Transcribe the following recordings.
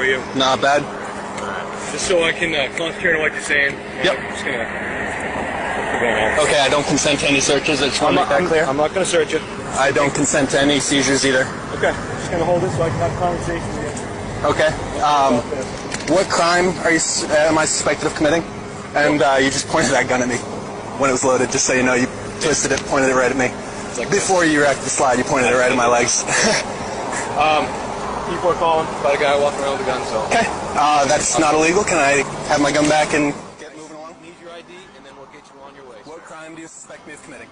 How are you? Not bad. Just so I can concentrate on what you're saying. Yep. I'm just gonna go home. Okay, I don't consent to any searches. I just want to make that clear. I'm not gonna search you. I don't consent to any seizures either. Okay. Just gonna hold this so I can have a conversation with you. Okay. What crime am I suspected of committing? And you just pointed that gun at me when it was loaded, just so you know. You twisted it, pointed it right at me. Like Before you wrecked the slide, you pointed it right at my legs. People are calling about a guy walking around with a gun, so. Okay. That's not illegal. Can I have my gun back and get moving along? Need your ID, and then we'll get you on your way. What crime do you suspect me of committing?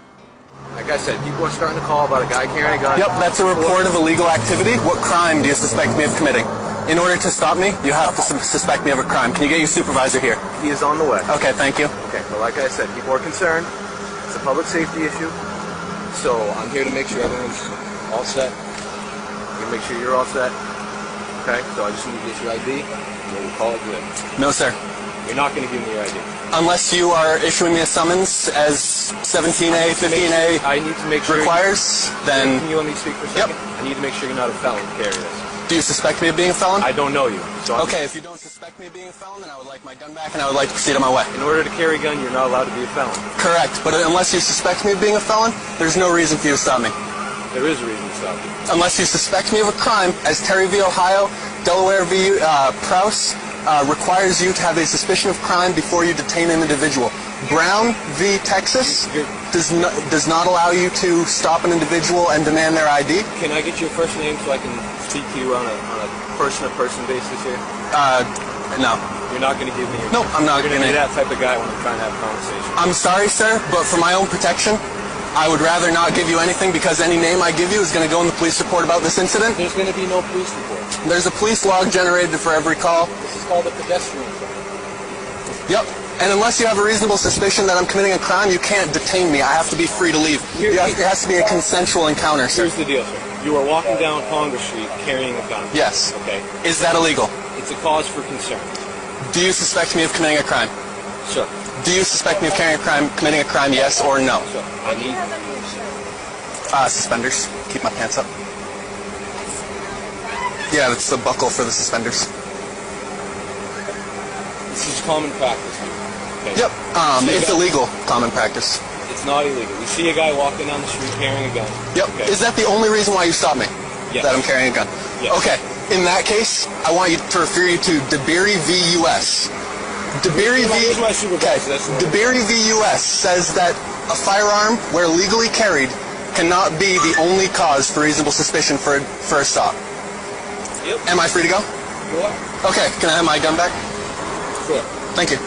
Like I said, people are starting to call about a guy carrying a gun. Yep, that's a report of illegal activity. What crime do you suspect me of committing? In order to stop me, you have to suspect me of a crime. Can you get your supervisor here? He is on the way. Okay, thank you. Okay, but like I said, people are concerned. It's a public safety issue. So I'm here to make sure everyone's all set. I'm going to make sure you're all set. Okay, so I just need to get your ID, and then we'll call it good. No, sir. You're not going to give me your ID. Unless you are issuing me a summons as 17A, 15A I need to make sure requires, then... Can you let me speak for a second? Yep. I need to make sure you're not a felon to carry this. Do you suspect me of being a felon? I don't know you. So okay, if you don't suspect me of being a felon, then I would like my gun back and I would like to proceed on my way. In order to carry a gun, you're not allowed to be a felon. Correct, but unless you suspect me of being a felon, there's no reason for you to stop me. There is a reason to stop you. Unless you suspect me of a crime, as Terry v. Ohio, Delaware v. Prowse, requires you to have a suspicion of crime before you detain an individual. Brown v. Texas does not allow you to stop an individual and demand their ID. Can I get your first name so I can speak to you on a person-to-person basis here? No. You're not going to give me your... No, I'm not going to be that type of guy when I'm trying to have a conversation. I'm sorry, sir, but for my own protection, I would rather not give you anything because any name I give you is going to go in the police report about this incident. There's going to be no police report. There's a police log generated for every call. This is called a pedestrian crime. Yep. And unless you have a reasonable suspicion that I'm committing a crime, you can't detain me. I have to be free to leave. It has to be a consensual encounter, sir. Here's the deal, sir. You are walking down Congress Street carrying a gun. Yes. Okay. Is that illegal? It's a cause for concern. Do you suspect me of committing a crime? Sure. Do you suspect me of committing a crime, yes or no? Sure. I need... Suspenders. Keep my pants up. Yeah, that's the buckle for the suspenders. This is common practice. Okay. Yep. It's illegal, common practice. It's not illegal. We see a guy walking down the street carrying a gun. Yep. Okay. Is that the only reason why you stopped me? Yes. That I'm carrying a gun? Yes. Okay. In that case, I want you to refer you to DeBerry v. U.S. DeBerry v. U.S. says that a firearm, where legally carried, cannot be the only cause for reasonable suspicion for a stop. Yep. Am I free to go? You are. Okay. Can I have my gun back? Sure. Thank you.